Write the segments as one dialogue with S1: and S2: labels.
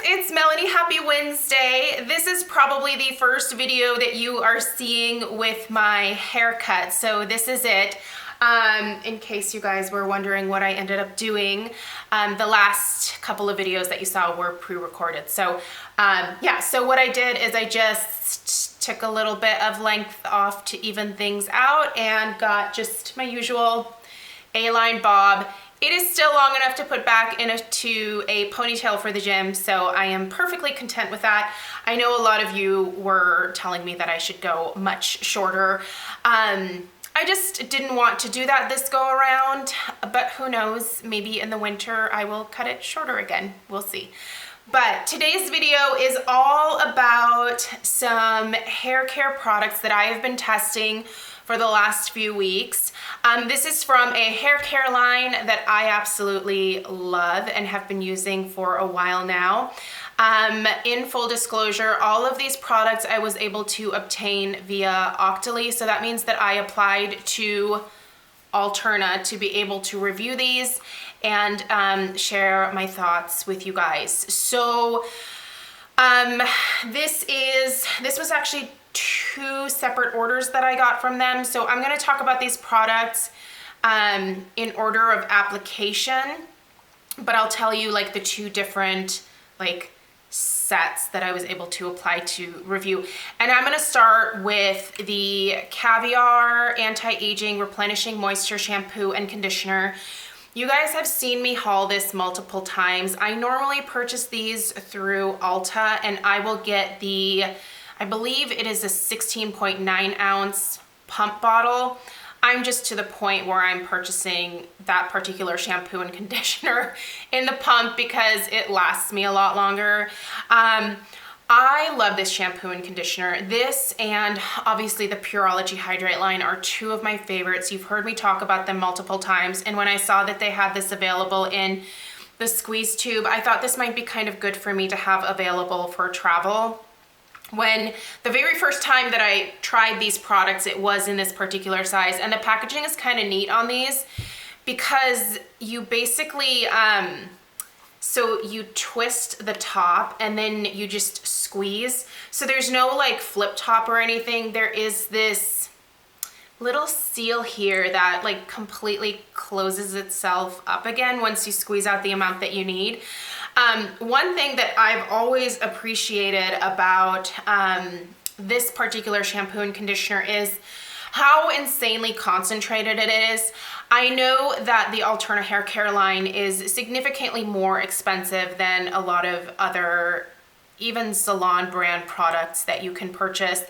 S1: it's Melanie. Happy Wednesday. This is probably the first video that you are seeing with my haircut. So this is it. In case you guys were wondering what I ended up doing, the last couple of videos that you saw were pre-recorded. So yeah, so what I did is I just took a little bit of length off to even things out and got just my usual A-line bob. It is still long enough to put back into a ponytail for the gym, so I am perfectly content with that. I know a lot of you were telling me that I should go much shorter. I just didn't want to do that this go around, but who knows, maybe in the winter I will cut it shorter again. We'll see. But today's video is all about some hair care products that I have been testing for the last few weeks. This is from a hair care line that I absolutely love and have been using for a while now. In full disclosure, all of these products I was able to obtain via Alterna, so that means that I applied to Alterna to be able to review these and share my thoughts with you guys. So this was actually two separate orders that I got from them. So I'm going to talk about these products in order of application, but I'll tell you like the two different like sets that I was able to apply to review. And I'm going to start with the Caviar Anti-Aging Replenishing Moisture Shampoo and Conditioner. You guys have seen me haul this multiple times. I normally purchase these through Ulta, and I will get the, I believe it is a 16.9 ounce pump bottle. I'm just to the point where I'm purchasing that particular shampoo and conditioner in the pump because it lasts me a lot longer. I love this shampoo and conditioner. This and obviously the Pureology Hydrate line are two of my favorites. You've heard me talk about them multiple times, and when I saw that they had this available in the squeeze tube, I thought this might be kind of good for me to have available for travel. When the very first time that I tried these products, it was in this particular size, and the packaging is kind of neat on these because you basically, so you twist the top and then you just squeeze. So there's no like flip top or anything. There is this little seal here that like completely closes itself up again once you squeeze out the amount that you need. One thing that I've always appreciated about this particular shampoo and conditioner is how insanely concentrated it is. I know that the Alterna hair care line is significantly more expensive than a lot of other, even salon brand products that you can purchase,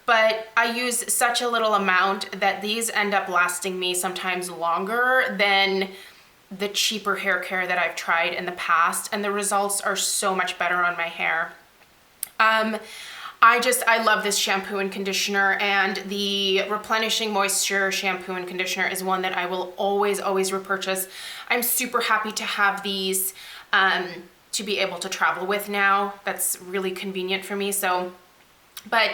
S1: but I use such a little amount that these end up lasting me sometimes longer than the cheaper hair care that I've tried in the past, and the results are so much better on my hair. I love this shampoo and conditioner, and the Replenishing Moisture Shampoo and Conditioner is one that I will always repurchase. I'm super happy to have these to be able to travel with now. That's really convenient for me. So, but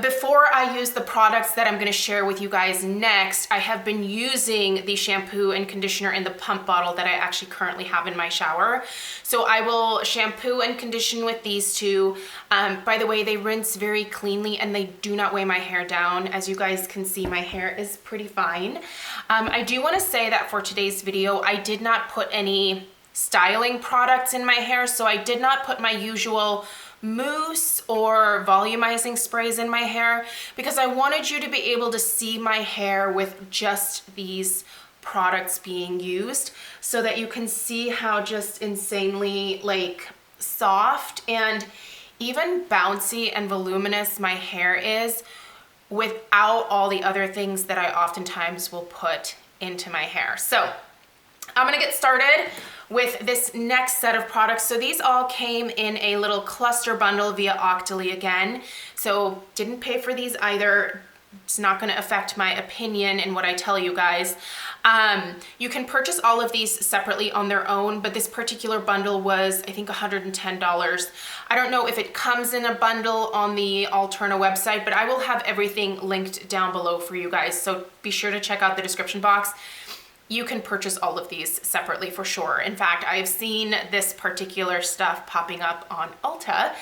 S1: before I use the products that I'm going to share with you guys next, I have been using the shampoo and conditioner in the pump bottle that I actually currently have in my shower. So I will shampoo and condition with these two. By the way, they rinse very cleanly and they do not weigh my hair down. As you guys can see, my hair is pretty fine. I do want to say that for today's video, I did not put any styling products in my hair, so I did not put my usual mousse or volumizing sprays in my hair because I wanted you to be able to see my hair with just these products being used so that you can see how just insanely like soft and even bouncy and voluminous my hair is without all the other things that I oftentimes will put into my hair. So I'm gonna get started with this next set of products. So these all came in a little cluster bundle via Alterna again. So didn't pay for these either. It's not gonna affect my opinion in what I tell you guys. You can purchase all of these separately on their own, but this particular bundle was, I think, $110. I don't know if it comes in a bundle on the Alterna website, but I will have everything linked down below for you guys. So be sure to check out the description box. you can purchase all of these separately for sure. In fact, I've seen this particular stuff popping up on Ulta.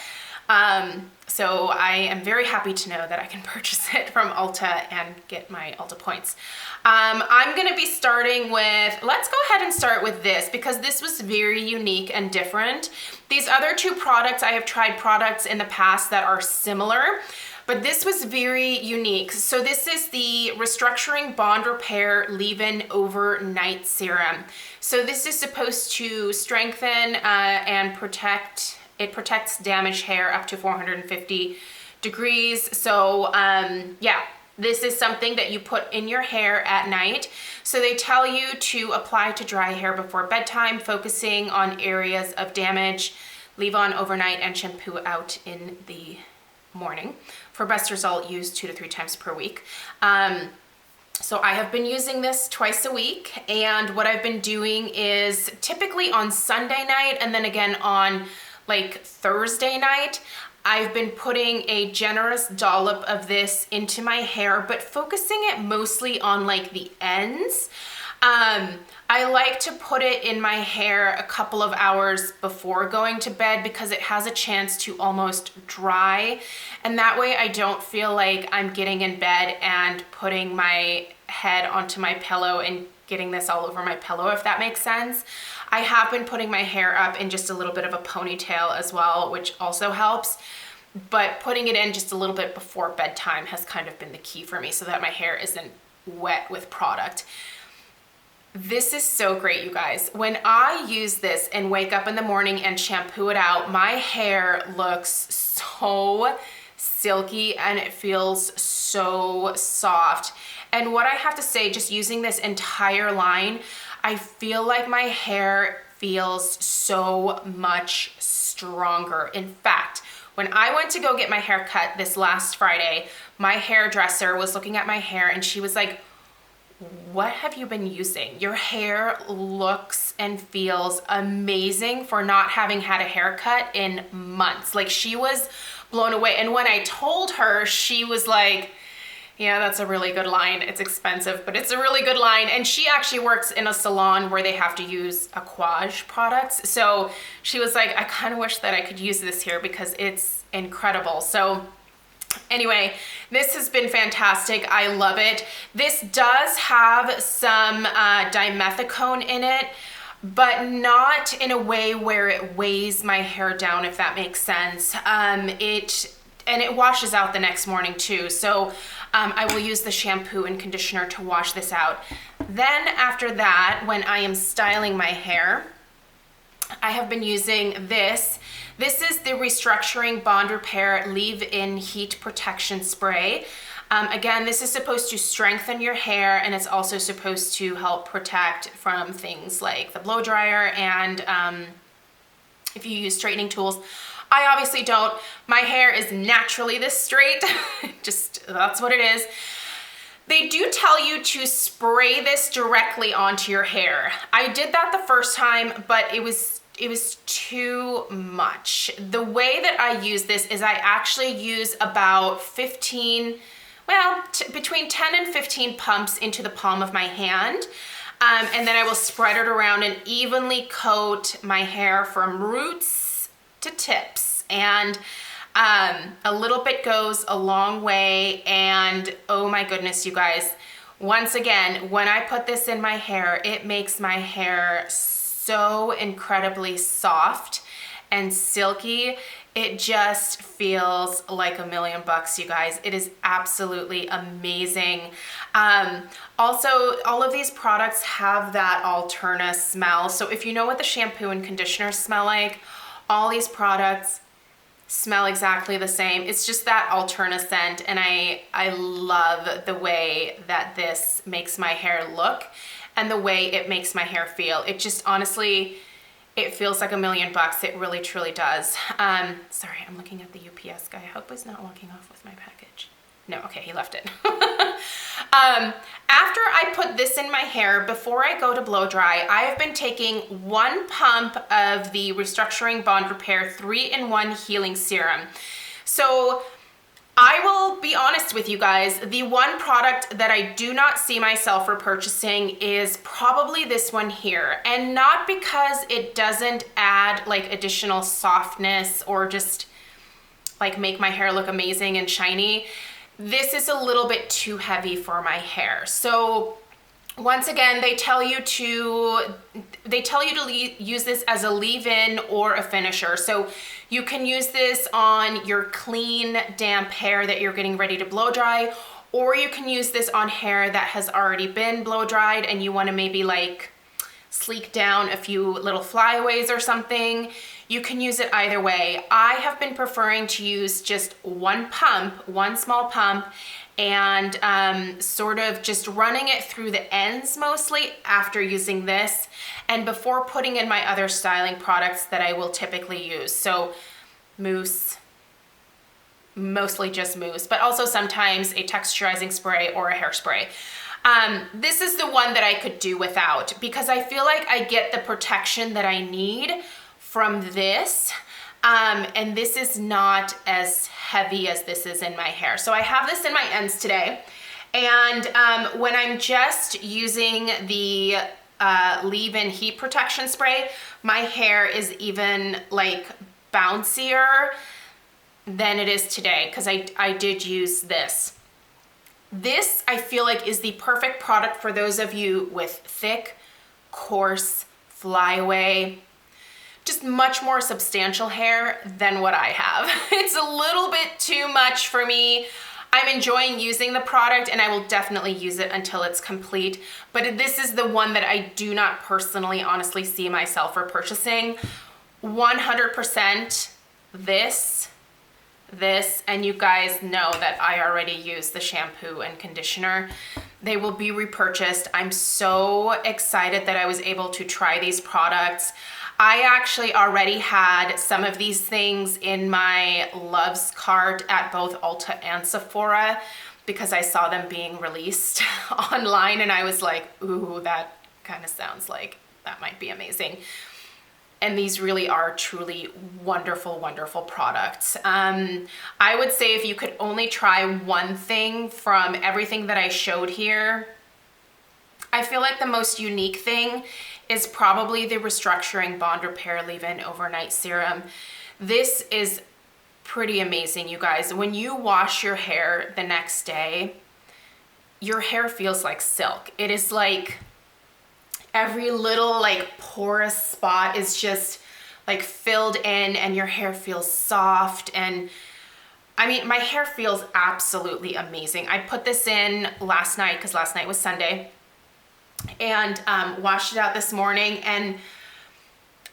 S1: So I am very happy to know that I can purchase it from Ulta and get my Ulta points. I'm gonna be starting with, let's go ahead and start with this because this was very unique and different. These other two products, I have tried products in the past that are similar, but this was very unique. So this is the Restructuring Bond Repair Leave-In Overnight Serum. So this is supposed to strengthen and protect. It protects damaged hair up to 450 degrees. So yeah, this is something that you put in your hair at night. So they tell you to apply to dry hair before bedtime, focusing on areas of damage, leave on overnight and shampoo out in the morning. For best result, use 2 to 3 times per week. So I have been using this twice a week, and what I've been doing is typically on Sunday night and then again on like Thursday night, I've been putting a generous dollop of this into my hair, but focusing it mostly on like the ends. I like to put it in my hair a couple of hours before going to bed because it has a chance to almost dry. And that way I don't feel like I'm getting in bed and putting my head onto my pillow and getting this all over my pillow, if that makes sense. I have been putting my hair up in just a little bit of a ponytail as well, which also helps. But putting it in just a little bit before bedtime has kind of been the key for me so that my hair isn't wet with product. This is so great, you guys. When I use this and wake up in the morning and shampoo it out, my hair looks so silky and it feels so soft. And what I have to say, just using this entire line, I feel like my hair feels so much stronger. In fact, when I went to go get my hair cut this last Friday, my hairdresser was looking at my hair and she was like, "What have you been using? Your hair looks and feels amazing for not having had a haircut in months." Like, she was blown away. And when I told her, she was like, "Yeah, that's a really good line. It's expensive, but it's a really good line." And she actually works in a salon where they have to use Aquage products. So she was like, "I kind of wish that I could use this here because it's incredible." So anyway, this has been fantastic. I love it. This does have some dimethicone in it, but not in a way where it weighs my hair down, if that makes sense. It washes out the next morning too. So I will use the shampoo and conditioner to wash this out. Then after that, when I am styling my hair, I have been using this. This is the Restructuring Bond Repair Leave-In Heat Protection Spray. Again, this is supposed to strengthen your hair, and it's also supposed to help protect from things like the blow dryer and if you use straightening tools. I obviously don't. My hair is naturally this straight. Just, that's what it is. They do tell you to spray this directly onto your hair. I did that the first time, but it was too much. The way that I use this is I actually use about 15, between 10 and 15 pumps into the palm of my hand. And then I will spread it around and evenly coat my hair from roots to tips. And a little bit goes a long way. And oh my goodness, you guys, once again, when I put this in my hair, it makes my hair so incredibly soft and silky. It just feels like $1,000,000, you guys. It is absolutely amazing. Also, all of these products have that Alterna smell. So if you know what the shampoo and conditioner smell like, all these products smell exactly the same. It's just that Alterna scent, and I love the way that this makes my hair look and the way it makes my hair feel. It just, honestly, it feels like $1,000,000. It really, truly does. Sorry, I'm looking at the UPS guy. I hope he's not walking off with my package. No, okay, he left it. After I put this in my hair, before I go to blow dry, I have been taking 1 pump of the Restructuring Bond Repair 3-in-1 Healing Serum. So I will be honest with you guys, the one product that I do not see myself repurchasing is probably this one here. And not because it doesn't add like additional softness or just like make my hair look amazing and shiny. This is a little bit too heavy for my hair. So once again, they tell you to use this as a leave-in or a finisher. So you can use this on your clean, damp hair that you're getting ready to blow dry, or you can use this on hair that has already been blow dried and you want to maybe like sleek down a few little flyaways or something. You can use it either way. I have been preferring to use just one small pump, and sort of just running it through the ends mostly after using this and before putting in my other styling products that I will typically use. So mousse, mostly just mousse, but also sometimes a texturizing spray or a hairspray. This is the one that I could do without because I feel like I get the protection that I need from this. And this is not as heavy as this is in my hair. So I have this in my ends today. And when I'm just using the leave-in heat protection spray, my hair is even like bouncier than it is today because I did use this. This I feel like is the perfect product for those of you with thick, coarse, flyaway, just much more substantial hair than what I have. It's a little bit too much for me. I'm enjoying using the product and I will definitely use it until it's complete. But this is the one that I do not personally, honestly see myself repurchasing. 100% this, and you guys know that I already use the shampoo and conditioner. They will be repurchased. I'm so excited that I was able to try these products. I actually already had some of these things in my loves cart at both Ulta and Sephora because I saw them being released online and I was like, ooh, that kind of sounds like that might be amazing. And these really are truly wonderful, wonderful products. I would say if you could only try one thing from everything that I showed here, I feel like the most unique thing is probably the Restructuring Bond Repair Leave-In Overnight Serum. This is pretty amazing, you guys. When you wash your hair the next day, your hair feels like silk. It is like every little like porous spot is just like filled in and your hair feels soft. And I mean, my hair feels absolutely amazing. I put this in last night because last night was Sunday, and washed it out this morning, and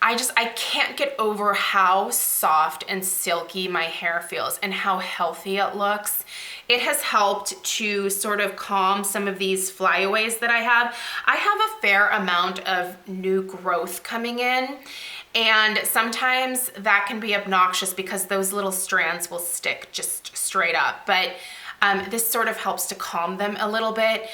S1: I can't get over how soft and silky my hair feels and how healthy it looks. It has helped to sort of calm some of these flyaways that I have. I have a fair amount of new growth coming in, and sometimes that can be obnoxious because those little strands will stick just straight up. But this sort of helps to calm them a little bit.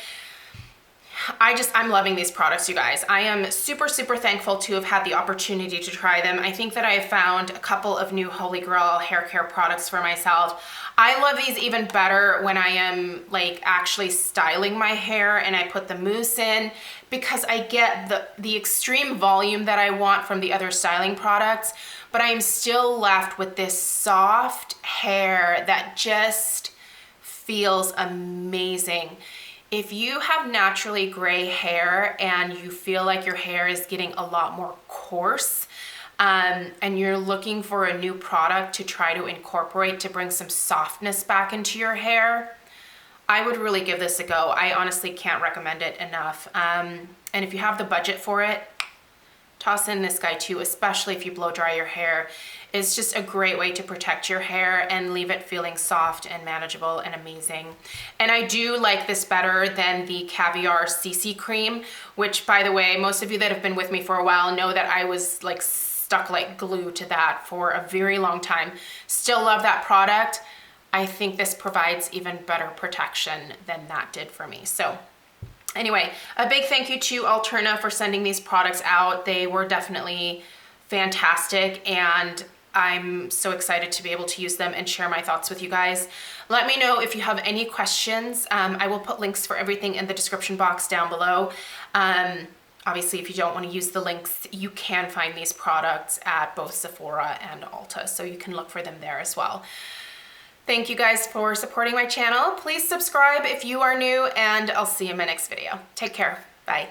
S1: I'm loving these products, you guys. I am super, super thankful to have had the opportunity to try them. I think that I have found a couple of new Holy Grail hair care products for myself. I love these even better when I am like actually styling my hair and I put the mousse in, because I get the extreme volume that I want from the other styling products, but I am still left with this soft hair that just feels amazing. If you have naturally gray hair and you feel like your hair is getting a lot more coarse, and you're looking for a new product to try to incorporate to bring some softness back into your hair, I would really give this a go. I honestly can't recommend it enough. And if you have the budget for it, toss in this guy too, especially if you blow dry your hair. It's just a great way to protect your hair and leave it feeling soft and manageable and amazing. And I do like this better than the Caviar CC cream, which, by the way, most of you that have been with me for a while know that I was like stuck like glue to that for a very long time. Still love that product. I think this provides even better protection than that did for me. So anyway, a big thank you to Alterna for sending these products out. They were definitely fantastic, and I'm so excited to be able to use them and share my thoughts with you guys. Let me know if you have any questions. I will put links for everything in the description box down below. Obviously, if you don't want to use the links, you can find these products at both Sephora and Ulta, so you can look for them there as well. Thank you guys for supporting my channel. Please subscribe if you are new, and I'll see you in my next video. Take care. Bye.